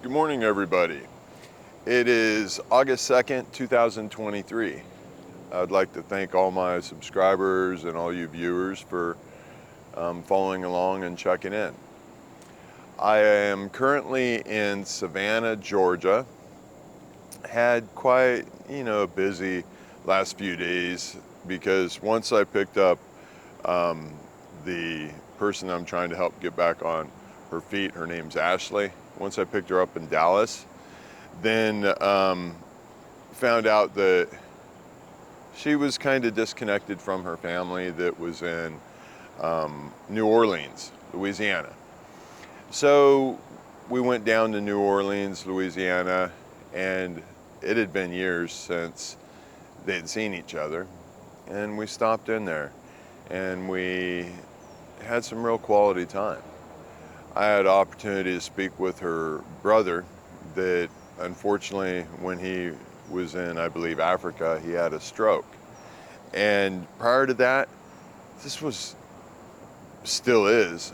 Good morning, everybody. It is August 2nd, 2023. I'd like to thank all my subscribers and all you viewers for following along and checking in. I am currently in Savannah, Georgia. Had quite, a busy last few days because once I picked up the person I'm trying to help get back on her feet, her name's Ashley. Once I picked her up in Dallas, then found out that she was kind of disconnected from her family that was in New Orleans, Louisiana. So we went down to New Orleans, Louisiana, and it had been years since they'd seen each other. And we stopped in there and we had some real quality time. I had opportunity to speak with her brother that unfortunately when he was in, I believe, Africa, he had a stroke. And prior to that, still is,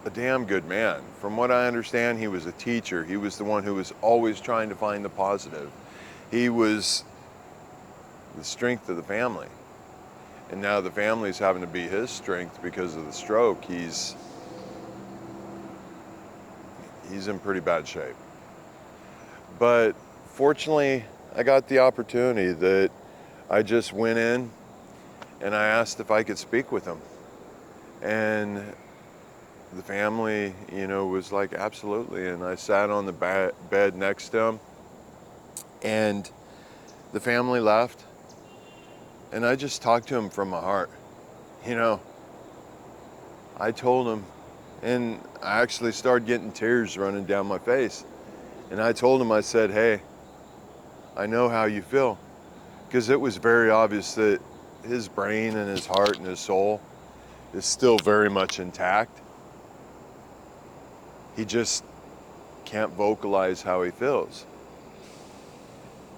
a damn good man. From what I understand, he was a teacher. He was the one who was always trying to find the positive. He was the strength of the family. And now the family's having to be his strength because of the stroke. He's in pretty bad shape. But fortunately, I got the opportunity that I just went in and I asked if I could speak with him. And the family, was like, absolutely. And I sat on the bed next to him and the family left. And I just talked to him from my heart. I told him, and I actually started getting tears running down my face. And I told him, I said, hey, I know how you feel. Because it was very obvious that his brain and his heart and his soul is still very much intact. He just can't vocalize how he feels.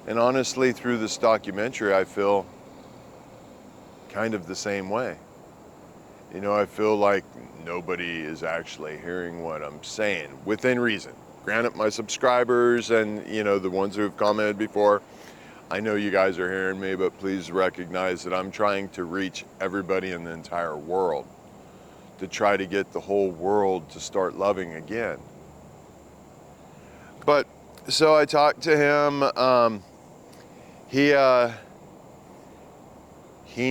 And honestly, through this documentary, I feel kind of the same way. I feel like nobody is actually hearing what I'm saying, within reason. Granted, my subscribers and, the ones who have commented before, I know you guys are hearing me, but please recognize that I'm trying to reach everybody in the entire world to try to get the whole world to start loving again. But, so I talked to him. He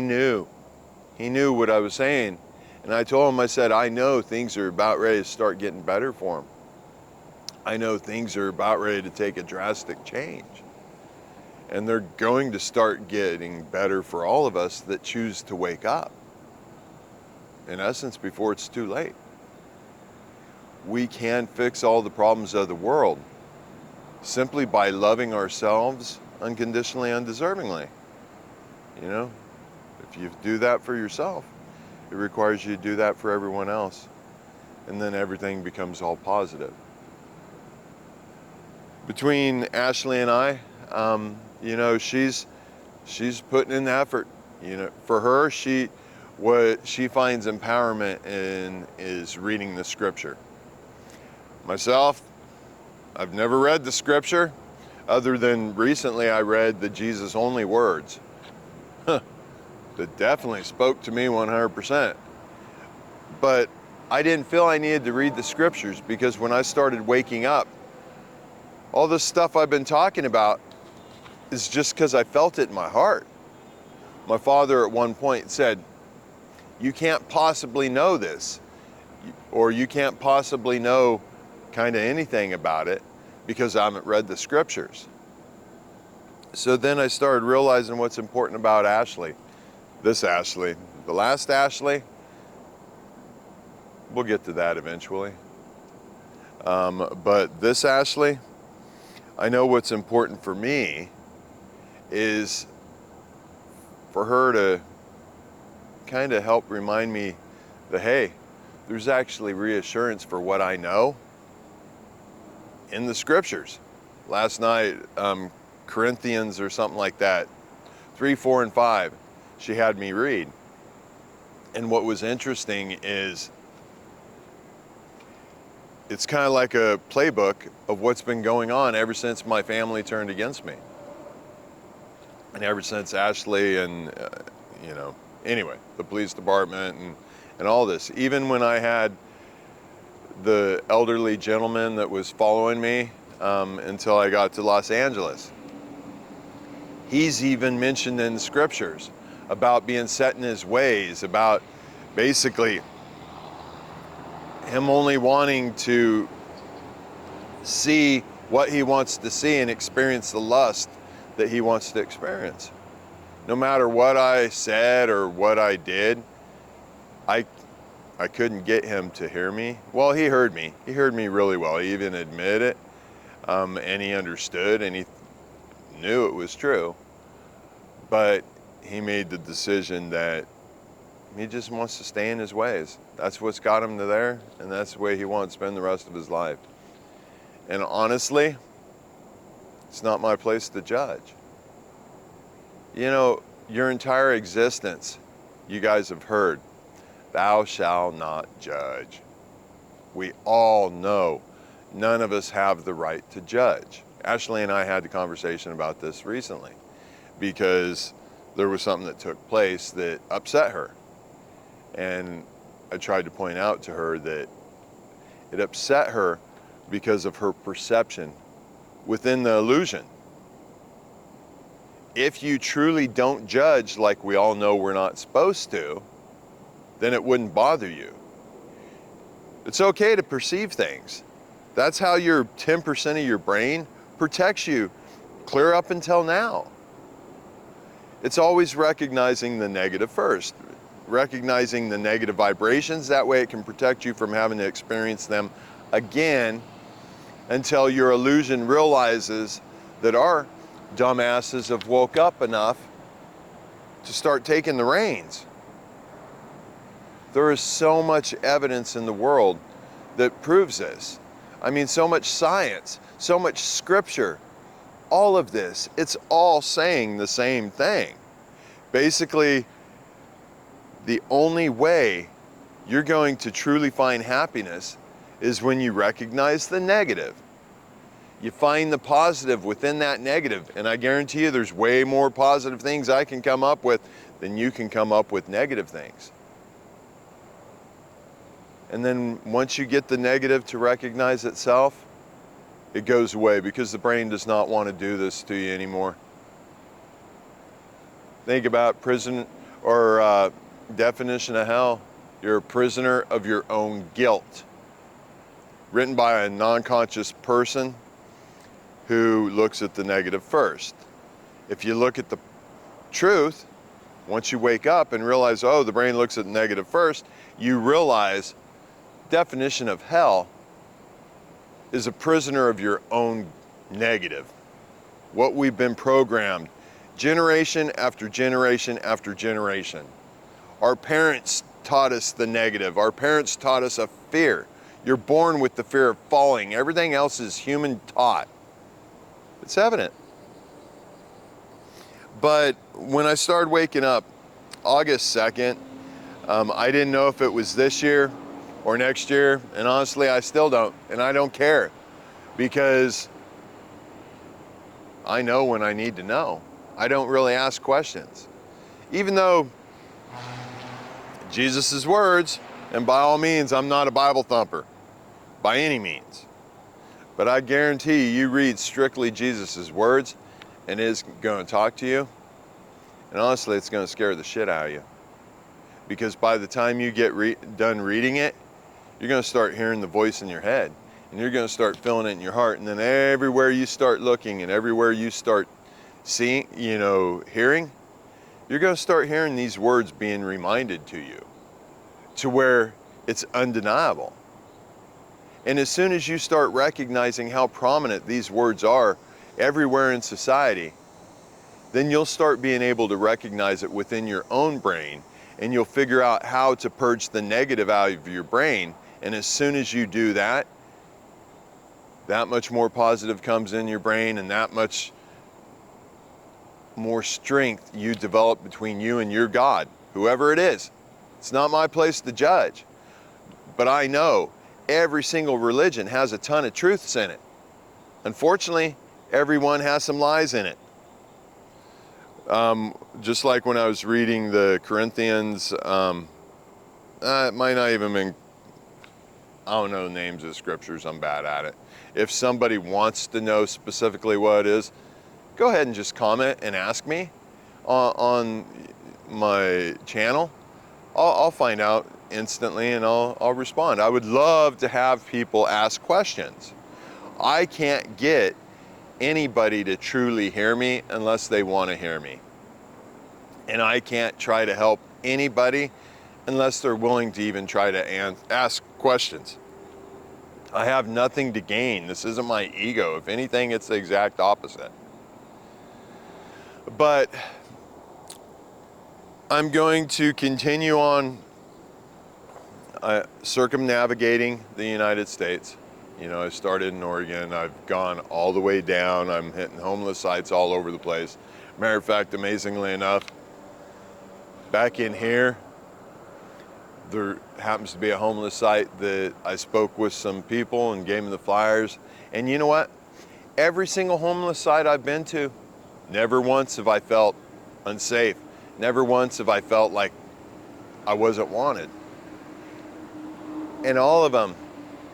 knew what I was saying. And I told him, I said, I know things are about ready to start getting better for him. I know things are about ready to take a drastic change. And they're going to start getting better for all of us that choose to wake up. In essence, before it's too late. We can fix all the problems of the world simply by loving ourselves unconditionally, undeservingly. If you do that for yourself, it requires you to do that for everyone else. And then everything becomes all positive. Between Ashley and I, she's putting in the effort. For her, what she finds empowerment in is reading the scripture. Myself, I've never read the scripture, other than recently I read the Jesus only words. That definitely spoke to me 100%. But I didn't feel I needed to read the scriptures because when I started waking up, all this stuff I've been talking about is just because I felt it in my heart. My father at one point said, you can't possibly know this, or you can't possibly know kind of anything about it because I haven't read the scriptures. So then I started realizing what's important about Ashley. This Ashley, the last Ashley, we'll get to that eventually. But this Ashley, I know what's important for me is for her to kind of help remind me that, hey, there's actually reassurance for what I know in the scriptures. Last night, Corinthians or something like that, 3, 4, and 5, she had me read. And what was interesting is it's kind of like a playbook of what's been going on ever since my family turned against me. And ever since Ashley and, anyway, the police department and all this. Even when I had the elderly gentleman that was following me until I got to Los Angeles. He's even mentioned in the scriptures about being set in his ways, about basically him only wanting to see what he wants to see and experience the lust that he wants to experience. No matter what I said or what I did, I couldn't get him to hear me. Well, he heard me. He heard me really well. He even admitted it, and he understood, and he knew it was true. But he made the decision that he just wants to stay in his ways. That's what's got him to there, and that's the way he wants to spend the rest of his life. And honestly, it's not my place to judge. Your entire existence, you guys have heard, thou shalt not judge. We all know none of us have the right to judge. Ashley and I had the conversation about this recently because there was something that took place that upset her. And I tried to point out to her that it upset her because of her perception within the illusion. If you truly don't judge like we all know we're not supposed to, then it wouldn't bother you. It's okay to perceive things. That's how your 10% of your brain protects you clear up until now. It's always recognizing the negative first, recognizing the negative vibrations. That way it can protect you from having to experience them again until your illusion realizes that our dumbasses have woke up enough to start taking the reins. There is so much evidence in the world that proves this. I mean, so much science, so much scripture, all of this, it's all saying the same thing. Basically, the only way you're going to truly find happiness is when you recognize the negative. You find the positive within that negative, and I guarantee you there's way more positive things I can come up with than you can come up with negative things. And then once you get the negative to recognize itself, it goes away because the brain does not want to do this to you anymore. Think about prison or definition of hell. You're a prisoner of your own guilt. Written by a non-conscious person who looks at the negative first. If you look at the truth, once you wake up and realize, oh, the brain looks at the negative first, you realize definition of hell is a prisoner of your own negative. What we've been programmed generation after generation after generation. Our parents taught us the negative. Our parents taught us a fear. You're born with the fear of falling. Everything else is human taught. It's evident. But when I started waking up August 2nd, I didn't know if it was this year or next year, and honestly, I still don't, and I don't care, because I know when I need to know. I don't really ask questions. Even though Jesus' words, and by all means, I'm not a Bible thumper, by any means. But I guarantee you read strictly Jesus' words, and it's going to talk to you, and honestly, it's going to scare the shit out of you. Because by the time you get done reading it, you're going to start hearing the voice in your head, and you're going to start feeling it in your heart, and then everywhere you start looking and everywhere you start seeing, hearing, you're going to start hearing these words being reminded to you to where it's undeniable. And as soon as you start recognizing how prominent these words are everywhere in society, then you'll start being able to recognize it within your own brain, and you'll figure out how to purge the negative out of your brain. And as soon as you do that, that much more positive comes in your brain, and that much more strength you develop between you and your God, whoever it is. It's not my place to judge, but I know every single religion has a ton of truths in it. Unfortunately, everyone has some lies in it. Just like when I was reading the Corinthians, it might not even been, I don't know the names of the scriptures, I'm bad at it. If somebody wants to know specifically what it is, go ahead and just comment and ask me on my channel. I'll find out instantly and I'll respond. I would love to have people ask questions. I can't get anybody to truly hear me unless they want to hear me. And I can't try to help anybody unless they're willing to even try to ask questions. I have nothing to gain. This isn't my ego. If anything, it's the exact opposite. But I'm going to continue on circumnavigating the United States. You know, I started in Oregon. I've gone all the way down. I'm hitting homeless sites all over the place. Matter of fact, amazingly enough, back in here, there happens to be a homeless site that I spoke with some people and gave them the flyers. And you know what? Every single homeless site I've been to, never once have I felt unsafe. Never once have I felt like I wasn't wanted. And all of them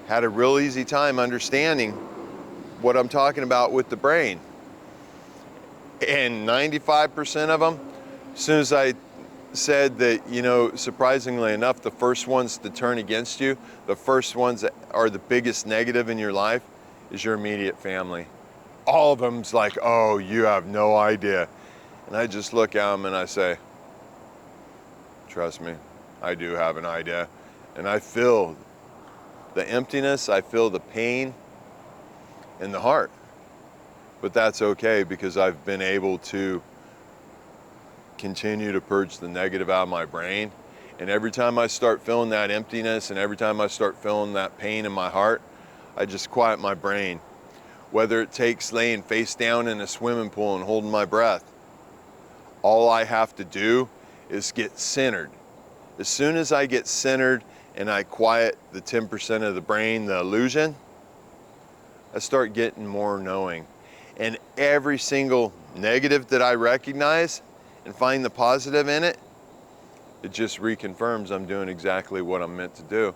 had a real easy time understanding what I'm talking about with the brain. And 95% of them, as soon as I said that, you know, surprisingly enough, the first ones to turn against you, the first ones that are the biggest negative in your life is your immediate family. All of them's like, oh, you have no idea. And I just look at them and I say, trust me, I do have an idea. And I feel the emptiness, I feel the pain in the heart. But that's okay because I've been able to continue to purge the negative out of my brain. And every time I start feeling that emptiness and every time I start feeling that pain in my heart, I just quiet my brain. Whether it takes laying face down in a swimming pool and holding my breath, all I have to do is get centered. As soon as I get centered and I quiet the 10% of the brain, the illusion, I start getting more knowing. And every single negative that I recognize and find the positive in it, it just reconfirms I'm doing exactly what I'm meant to do.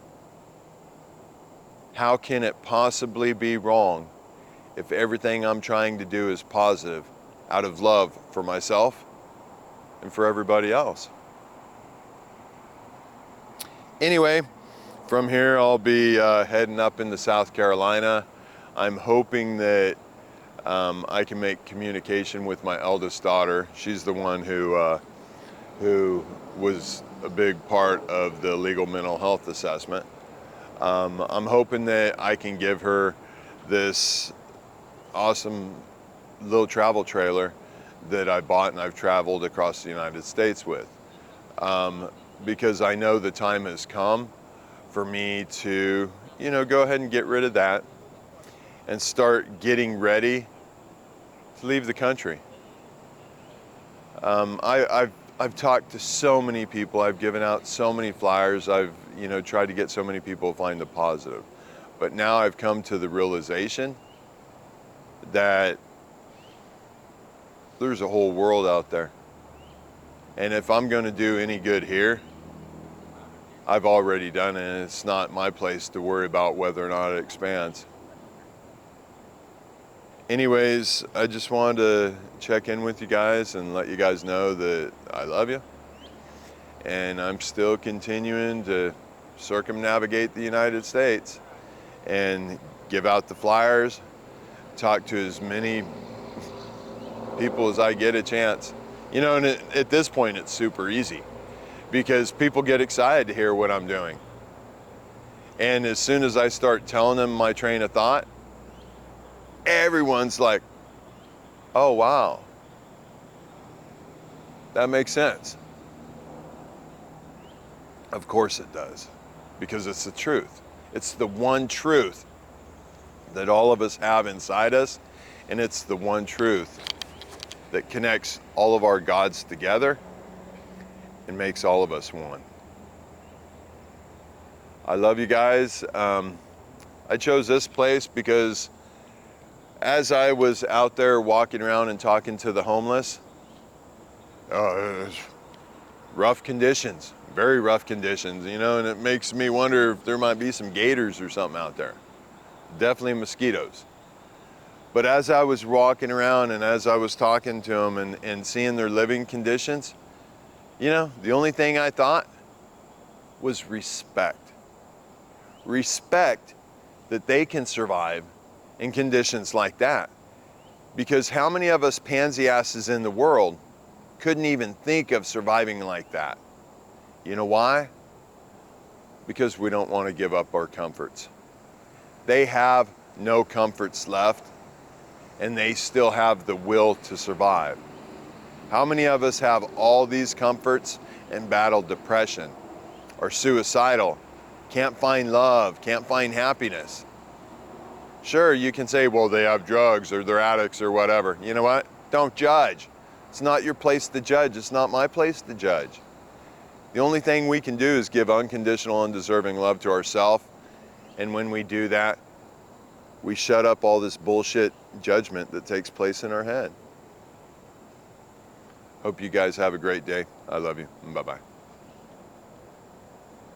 How can it possibly be wrong if everything I'm trying to do is positive out of love for myself and for everybody else? Anyway, from here I'll be heading up into South Carolina. I'm hoping that I can make communication with my eldest daughter. She's the one who was a big part of the legal mental health assessment. I'm hoping that I can give her this awesome little travel trailer that I bought and I've traveled across the United States with. Because I know the time has come for me to, you know, go ahead and get rid of that and start getting ready to leave the country. I've talked to so many people. I've given out so many flyers. I've, you know, tried to get so many people to find the positive. But now I've come to the realization that there's a whole world out there. And if I'm going to do any good here, I've already done it, and it's not my place to worry about whether or not it expands. Anyways, I just wanted to check in with you guys and let you guys know that I love you. And I'm still continuing to circumnavigate the United States and give out the flyers, talk to as many people as I get a chance. You know, and at this point, it's super easy because people get excited to hear what I'm doing. And as soon as I start telling them my train of thought, everyone's like, oh, wow, that makes sense. Of course it does, because it's the truth. It's the one truth that all of us have inside us, and it's the one truth that connects all of our gods together and makes all of us one. I love you guys. I chose this place because as I was out there walking around and talking to the homeless, it was rough conditions, very rough conditions, you know, and it makes me wonder if there might be some gators or something out there. Definitely mosquitoes. But as I was walking around and as I was talking to them and seeing their living conditions, you know, the only thing I thought was respect. Respect that they can survive in conditions like that. Because how many of us pansy asses in the world couldn't even think of surviving like that? You know why? Because we don't want to give up our comforts. They have no comforts left, and they still have the will to survive. How many of us have all these comforts and battle depression, are suicidal, can't find love, can't find happiness? Sure, you can say, well, they have drugs or they're addicts or whatever. You know what? Don't judge. It's not your place to judge. It's not my place to judge. The only thing we can do is give unconditional, undeserving love to ourselves. And when we do that, we shut up all this bullshit judgment that takes place in our head. Hope you guys have a great day. I love you. Bye-bye.